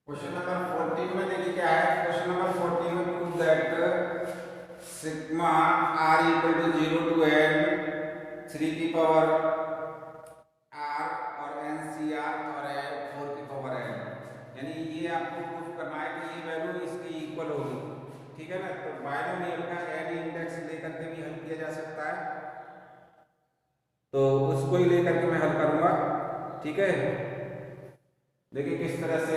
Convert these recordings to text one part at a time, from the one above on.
Question number 14 में देखिए क्या है। क्वेश्चन नंबर 14 में prove that sigma r equal to 0 to n 3 की पावर आर और एन सी आर और एन 4 की पावर एन, यानी ये आपको प्रूफ करना है कि ये वैल्यू इसकी इक्वल होगी। ठीक है ना। तो बायनोमियल का एन इंडेक्स लेकर के भी हल किया जा सकता है, तो उसको ही लेकर के मैं हल करूंगा। ठीक है, देखिए किस तरह से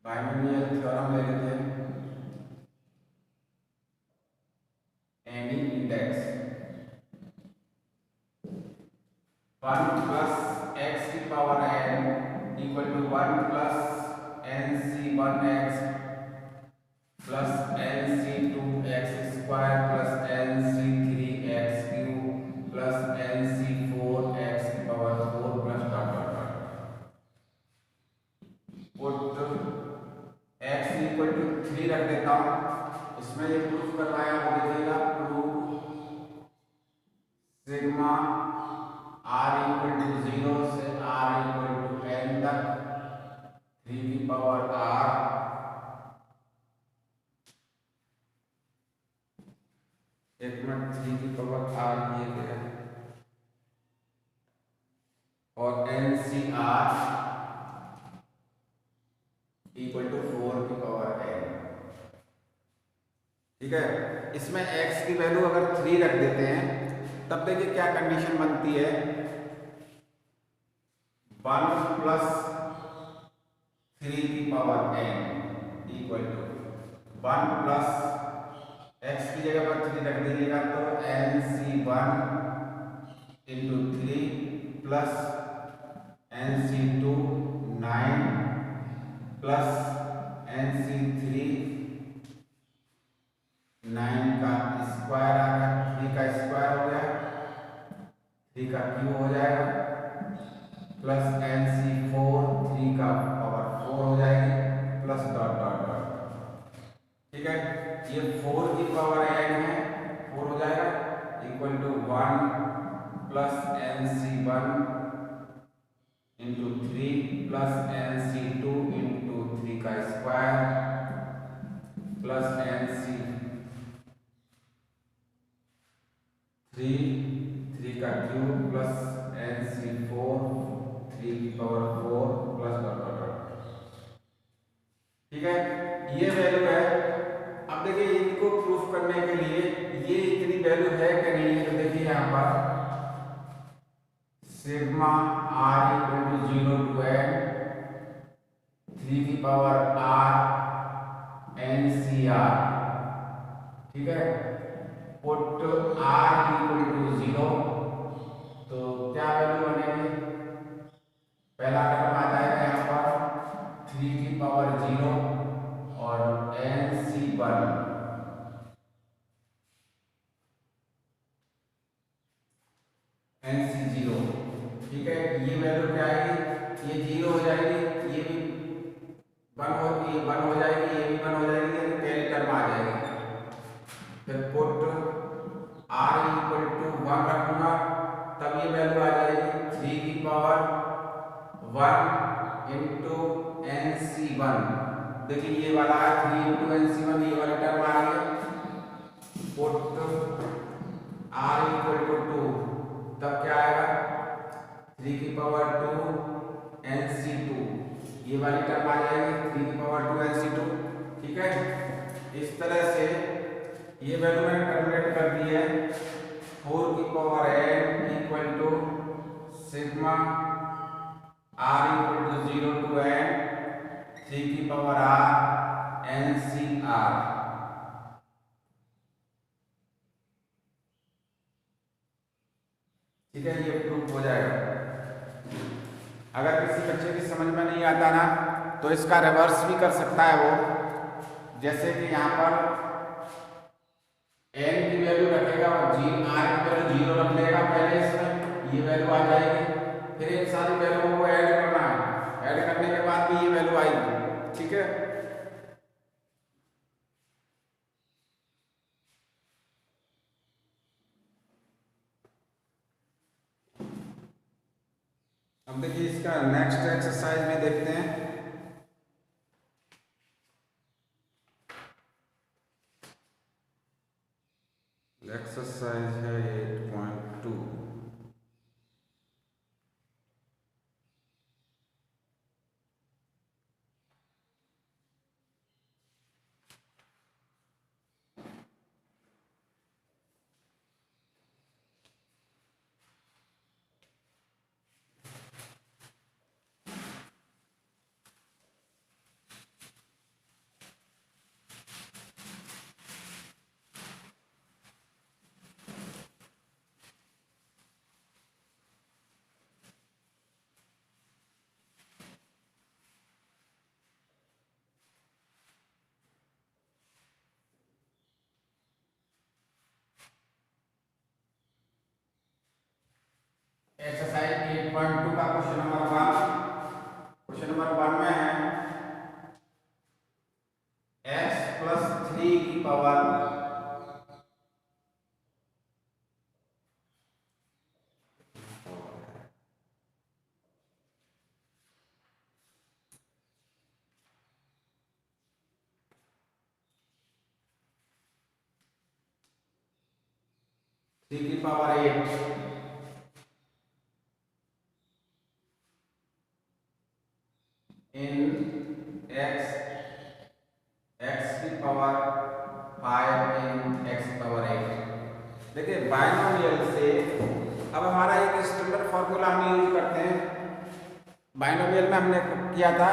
बायनोमियल थ्योरम ले लेते हैं। एनी इंडेक्स 1 प्लस एक्स की power n equal to 1 plus n C 1 x plus n C 2 x square plus n C 3 x cube plus n C 4 x की power 4 plus dot dot dot. Put x equal to 3 रख देता हूँ। इसमें ये proof करवाया वो देखिएगा। Proof sigma r equal to 0 से आर इक्वल टू एन तक 3 की पावर आर एक मिनट 3 की पावर आर ये गया और n C r equal to 4 की पावर एन। ठीक है, इसमें x की वैल्यू अगर 3 रख देते हैं तब देखिए क्या कंडीशन बनती है। 1 प्लस 3 की power n equal to 1 plus x की जगह पर 3 रख दीजिएगा तो n C 1 into 3 plus n C 2 9 plus n C 3 9 का स्क्वायर आ गया, 3 का स्क्वायर हो गया, 3 का क्यूब हो जाएगा प्लस एन सी 4 3 का पावर 4 हो जाएगी प्लस डॉट डॉट डॉट। ठीक है, ये 4 की पावर एन है 4 हो जाएगा equal to 1 plus n C 1 into 3 plus n C 2 into 3 का स्क्वायर प्लस एन सी 3 का क्यूब प्लस एन सी 4 3 की power 4 plus dot dot dot. ठीक है, ये वैल्यू है। अब देखिए इनको प्रूफ करने के लिए ये इतनी वैल्यू है कि नहीं है, तो देखिए यहाँ पर sigma r equal to 0 to n 3 की power r n C r. ठीक है, पुट आर इक्वल टू 0 तो क्या वैल्यू बनेगी। पहला टर्म आ जाएगा यहाँ पर 3 की पावर 0 और एन सी 1 एन सी 0। ठीक है, ये वैल्यू क्या आएगी, ये 0 हो जाएगी, ये भी 1 हो जाएगी, ये भी 1 हो जाएगी, यानी पहली टर्म आ जाएगी। फिर पुट आर इक्वल टू 1 रखूंगा तब ये वैल्यू आ जाएगी 3 की पावर 1 इंटू एन सी 1। देखिए ये वाला है 3 इंटू एन सी 1, ये वाली टर्म आ रही है। पुट आर इक्वल टू 2 तब क्या आएगा 3 की पावर 2 एन सी 2, ये वाली टर्म आ जाएगी 3 की पावर 2 एन सी 2। ठीक है, इस तरह से ये वैल्यू मैंने टर्मिनेट कर दी है। 4 की power n equal to sigma r equal to 0 to n 3 की power r n C r. ठीक है, ये प्रूफ हो जाएगा। अगर किसी बच्चे की समझ में नहीं आता ना तो इसका रिवर्स भी कर सकता है वो, जैसे कि यहाँ पर एन की वैल्यू रखेगा और जी आर की वैल्यू 0 रख लेगा पहले, इसमें ये वैल्यू आ जाएगी। फिर इन सारी वैल्यूओं को ऐड करना है, ऐड करने के बाद भी ये वैल्यू आएगी। ठीक है, देखिए इसका नेक्स्ट एक्सरसाइज में देखते हैं। एक्सरसाइज है 8.2। एक्सरसाइज 8.2 का क्वेश्चन नंबर 1 में है x+3 की पावर थ्री की पावर 8 इन x की पावर 5 इन x की पावर 8। देखिए बाइनोमियल से अब हमारा एक स्टैंडर्ड फॉर्मूला हम यूज करते हैं। बाइनोमियल में हमने किया था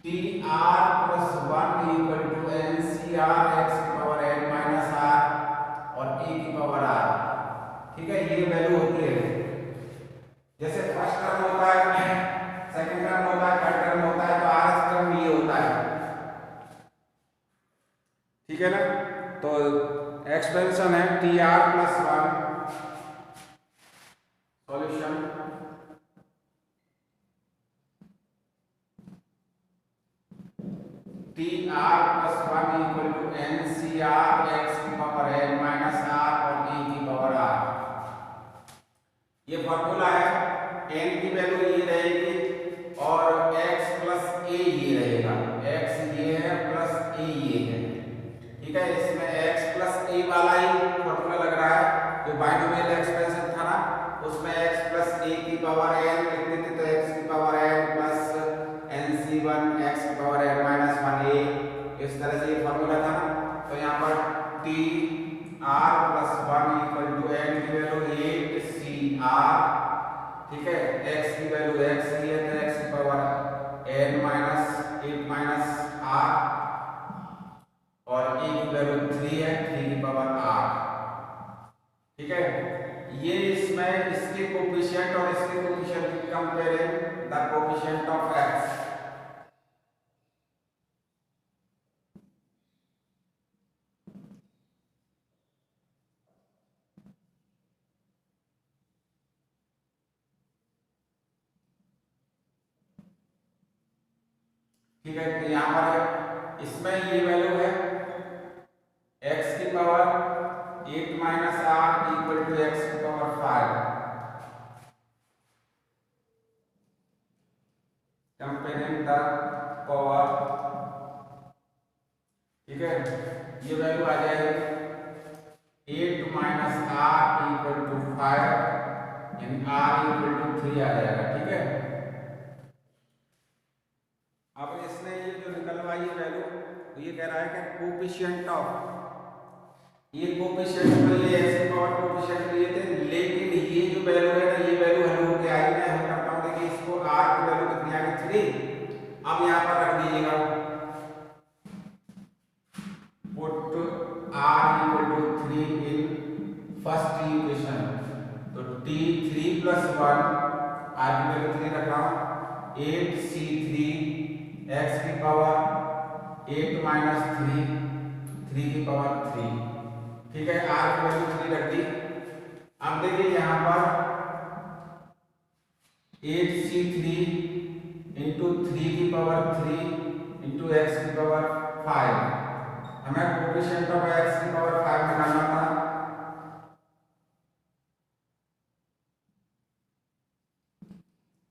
TR+1 equal to NCR x की पावर n माइनस r और a की पावर r। ठीक है, ये वैल्यू होती है। जैसे फर्स्ट टर्म होता है, सेकंड टर्म होता है, थर्ड टर्म होता है, तो rth टर्म ये होता है। ठीक है ना, तो एक्सपेंशन है TR+1 solution TR+1 equal to NCR x की पावर n माइनस r और a की पावर r। ये फॉर्मूला है। n की वैल्यू ये रहेगी और x प्लस a ये रहेगा। x ये है प्लस a ये है। ठीक है, इसमें x प्लस a वाला ही फॉर्मूला लग रहा है। जो बाइनोमियल एक्सपेंशन था ना, उसमें x प्लस a की पावर n लिखते थे, तो x की power n plus NC1 x की पावर n माइनस 1a, इस तरह से ये फॉर्मूला था ना। तो यहाँ पर TR+1 इक्वल टू n की वैल्यू 8CR। ठीक है, x की वैल्यू x ही है, तो x की power n minus 8 minus r और a की वैल्यू 3 है, 3 की पावर r। ठीक है, ये इसमें इसके कोफिशिएंट और इसके कोफिशिएंट की comparing the coefficient of x। ठीक है, तो यहाँ पर इसमें ये वैल्यू है x की power 8 minus r equal to x की पावर 5। Comparing the power. ठीक है, ये वैल्यू आ जाएगी 8 माइनस r इक्वल टू 5 यानी r इक्वल टू 3 आ जाएगा। ठीक है, अब इसने ये जो निकलवाई है वैल्यू, तो ये कह रहा है कि कोफिशिएंट ऑफ, ये कोफिशिएंट में ये x की पावर कोफिशिएंट लिए थे, लेकिन ये जो वैल्यू है ना, ये वैल्यू हल होके आई। मैं हल करता हूँ, देखिए इसको r की वैल्यू कितनी आ गई 3। अब यहाँ पर रख दीजिएगा put r equal to 3 in first equation. तो t3+1 r की वैल्यू 3 रख रहा हूँ 8c3 x की पावर 8 माइनस 3 3 की पावर 3। ठीक है, r की वैल्यू 3 रख दी। अब देखिए यहाँ पर 8c3 इंटू 3 की पावर 3 इंटू x की पावर 5। हमें कोफिशिएंट ऑफ x की पावर 5 निकालना था।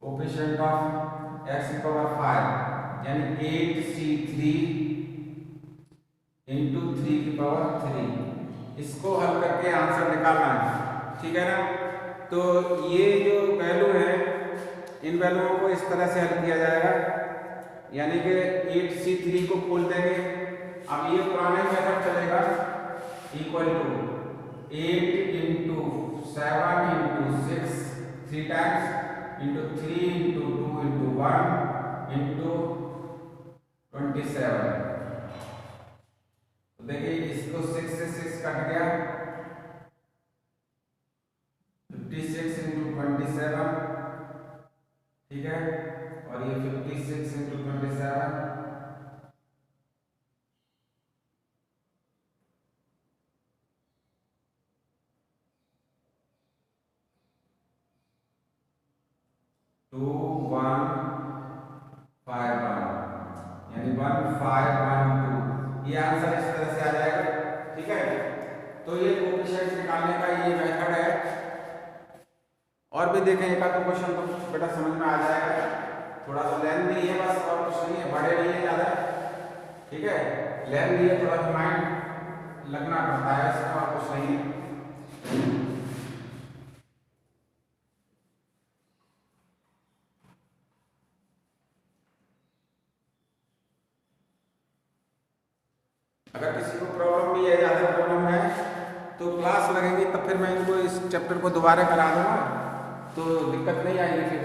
कोफिशिएंट ऑफ x की पावर 5 यानी 8c3 इंटू 3 की पावर 3। इसको हल करके आंसर निकालना है, ठीक है ना। तो ये जो वैल्यू है, इन वैल्यूओं को इस तरह से हल किया जाएगा, यानी कि 8c3 को खोल देंगे। अब ये पुराने मेथड चलेगा, equal to 8 into 7 into 6 3 times into 3 into 2 into 1 into 27। तो देखिए इसको 6 से 6 कट गया, 56 इंटू 27, ठीक है। और ये 56 इंटू 27 2151 यानी 1512। ये आंसर इस तरह से आ जाएगा, ठीक है। तो ये कोफिशिएंट निकालने का ये मेथड है। और भी देखें एक आध क्वेश्चन तो बेटा समझ में आ जाएगा। थोड़ा सा लेंथी है बस, और कुछ नहीं है, बड़े नहीं है ज़्यादा, ठीक है। लेंथी है, थोड़ा माइंड लगना पड़ता है इसमें, और कुछ नहीं है। अगर किसी को प्रॉब्लम भी है, ज़्यादा प्रॉब्लम है, तो क्लास लगेगी तब फिर मैं इनको इस चैप्टर को दोबारा करा दूंगा, तो दिक्कत नहीं आएगी फिर,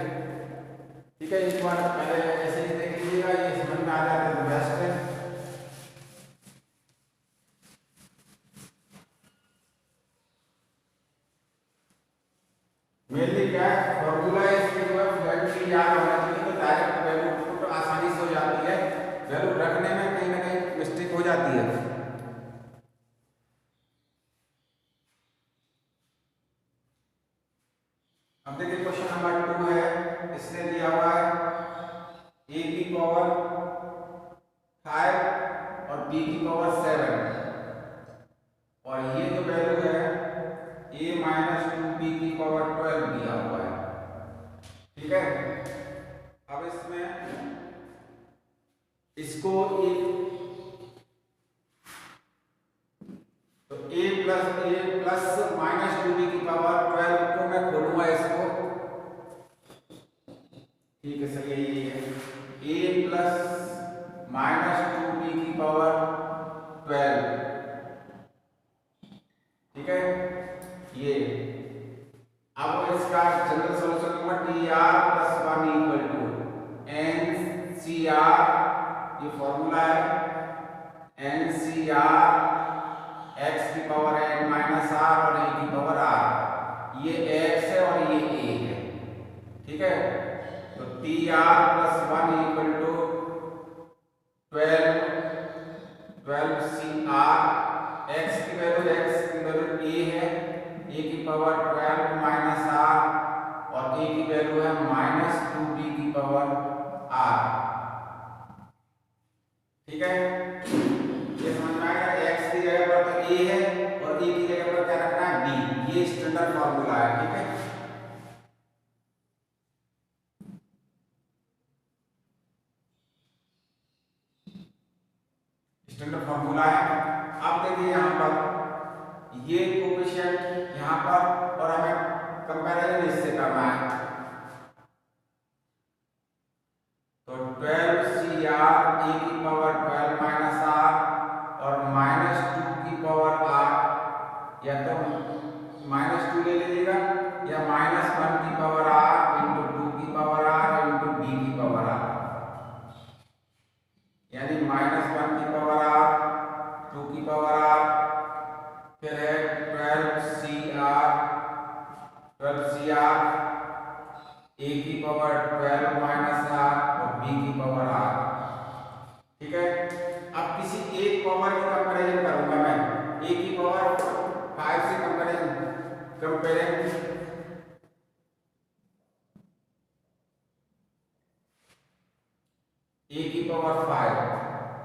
ठीक है। एक बार पहले ऐसे ही देख लीजिएगा, ये समझ में आ जाता है तो बेस्ट है। मेनली क्या है, फॉर्मूला इसके जो है वैल्यू याद होना चाहिए, तो डायरेक्ट वैल्यू तो आसानी से हो जाती है, वैल्यू रखने में कहीं ना कहीं मिस्टेक हो जाती है। अब देखिए क्वेश्चन नंबर 2 है, इसने दिया हुआ है a की पावर 5 और b की पावर 7, और ये जो वैल्यू है a माइनस 2b की पावर 12 दिया हुआ है, ठीक है। अब इसमें इसको तो a प्लस माइनस 2b की पावर 12 को मैं खोलूंगा इसको, ठीक है सर, यही है a प्लस माइनस 2b की पावर 12, ठीक है। ये अब इसका जनरल सॉल्यूशन होगा dr plus 1 equal to NCR, ये फॉर्मूला है, NCR x की पावर n माइनस r और a की पावर r। ये x है और ये a है, ठीक है। तो tr plus 1 equal to 12cr, x की वैल्यू a है, a की पावर 12 माइनस r, और a की वैल्यू है माइनस 2b की पावर r, ठीक है। ये समझ में आएगा, x की जगह पर तो a है और a की जगह पर क्या रखना है b, ये स्टैंडर्ड फॉर्मूला है, ठीक है। स्टैंडर्ड फॉर्मूला है। अब देखिए यहाँ पर ये कोफिशिएंट यहाँ पर, और हमें कंपैरिजन इससे करना है, तो 12cr a की पावर 12 माइनस r और माइनस 2 की पावर r, या तो माइनस 2 ले लीजिएगा, या माइनस 1 की पावर r इंटू 2 की पावर r इंटू b की पावर r, यानी माइनस 1 की पावर r 2 की पावर r, फिर है 12cr a की पावर 12 माइनस r और b की पावर r, ठीक है। अब किसी एक पावर की कंपैरिजन करूंगा मैं, a की पावर 5 से कंपेयरिंग a की पावर 5,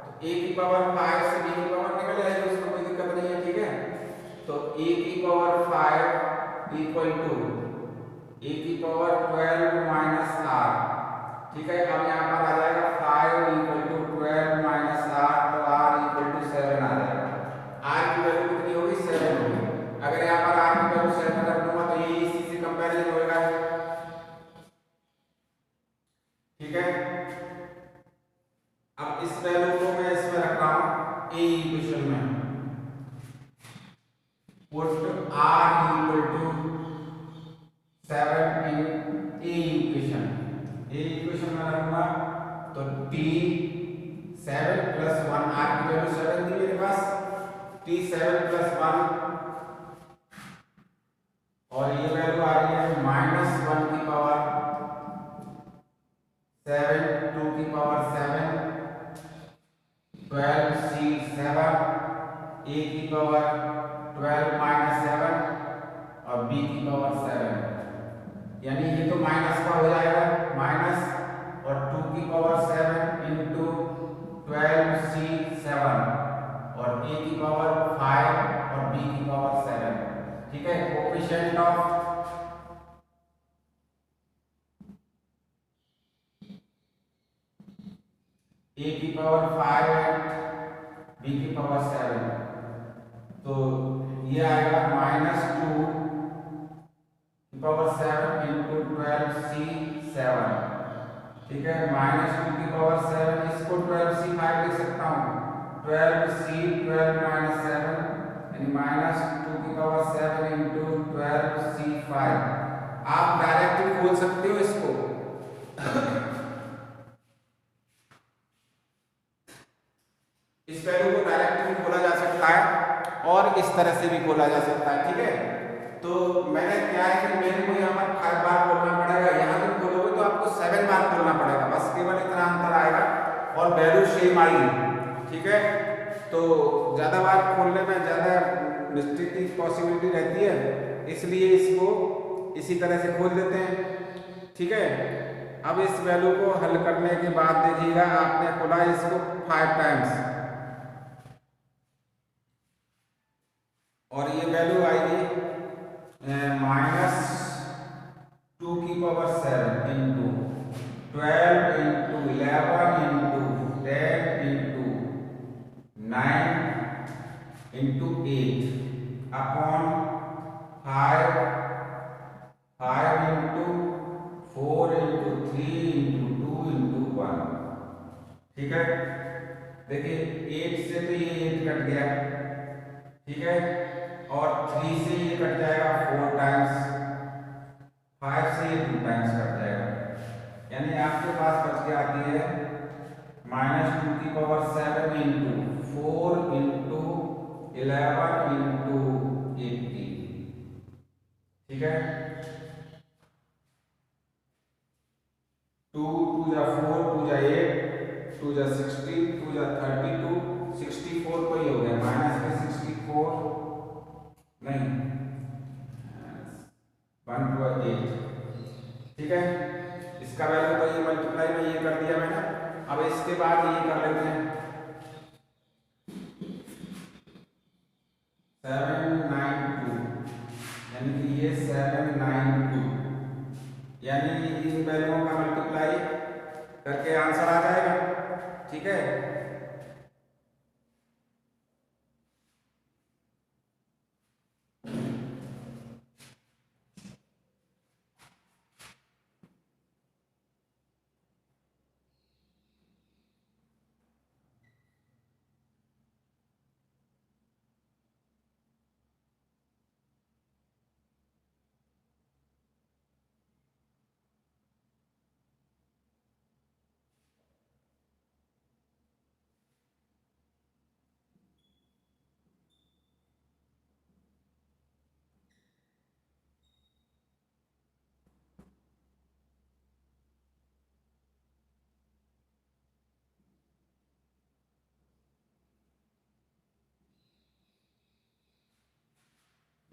तो a की पावर 5 से b की पावर निकल जाएगी, उसमें कोई दिक्कत नहीं है, ठीक है। तो a की पावर 5 इक्वल टू a की पावर 12 माइनस r, ठीक है, अब यहाँ पर आ जाएगा 5 इक्वल टू 12 माइनस आर, तो आर इक्वल टू 7 आ जाएगा। आर की वैल्यू कितनी होगी? 7 होगी। अगर यहाँ पर आर की वैल्यू 7 रख दूंगा तो ये इसी से कंपेरिजन होगा। ठीक है, अब इस वैल्यू को मैं इसमें रख रहा हूं ए इक्वेशन में, put r equal to 7 in A equation. A equation में रखूंगा तो टी 7 प्लस 1, आर की वैल्यू 7 थी मेरे पास, टी 7 प्लस 1 और ये वैल्यू आ रही है माइनस 1 की पावर 7, 2 की पावर 7, 12 सी 7, ए की पावर 12 माइनस 7 और बी की पावर 7, यानी ये तो माइनस का हो जाएगा, माइनस और 2 की पावर 7 इंटू 12 सी 7 और ए की पावर 5 और बी की पावर 7। ठीक है, कोएफिशिएंट ऑफ ए की पावर 5 एंड बी की पावर 7, तो ये आएगा -2 की पावर 7 इंटू 12 सी 7। ठीक है, -2 की पावर 7, इसको 12 सी 5 लिख सकता हूँ, 12 सी 12 माइनस 7 यानी -2 की पावर 7 इंटू 12 सी 5। आप डायरेक्ट भी खोल सकते हो इसको इस वैल्यू को डायरेक्ट भी खोला जा सकता है और इस तरह से भी खोला जा सकता है। ठीक है, तो मैंने क्या है कि मेरे को यहाँ पर 5 बार खोलना पड़ेगा, यहाँ पे खोलोगे तो आपको 7 बार खोलना पड़ेगा, बस केवल इतना अंतर आएगा और वैल्यू सेम आएगी। ठीक है, तो ज़्यादा बार खोलने में ज़्यादा मिस्टेक की पॉसिबिलिटी रहती है, इसलिए इसको इसी तरह से खोल देते हैं। ठीक है, अब इस वैल्यू को हल करने के बाद देखिएगा, आपने खोला इसको 5 टाइम्स और ये वैल्यू आएगी -2 की power 7 into 12 into 11 into 10 into 9 into 8 upon 5 into 4 into 3 into 2 into 1। ठीक है, देखिए 8 से तो ये 8 कट गया। ठीक है, और 3 से ये कट जाएगा 4 टाइम्स, 5 से ये 2 टाइम्स कट जाएगा, यानी आपके पास बच के आती है -2 की पावर 7 इंटू 4 इंटू 11 इंटू 80। ठीक है, 2 2 जा 4, 2 जा 8, 2 जा 16, 2 जा 32, 64 को ही हो गया, माइनस में 64 नहीं 1 2 8। ठीक है, इसका वैल्यू तो ये मल्टीप्लाई में ये कर दिया मैंने। अब इसके बाद ये कर लेते हैं 792, यानी कि ये 792, यानी इन वैल्यूओं का मल्टीप्लाई करके आंसर आ जाएगा। ठीक है,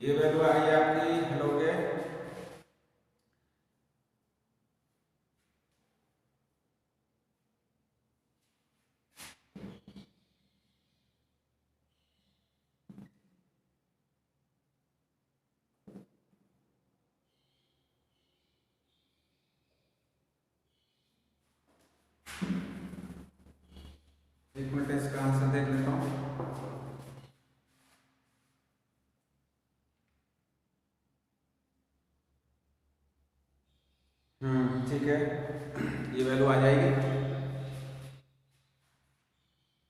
ये वैल्यू आ रही है आपकी, हेलो के एक मिनट इसका आंसर देख लेता हूँ। ठीक है, ये वैल्यू आ जाएगी।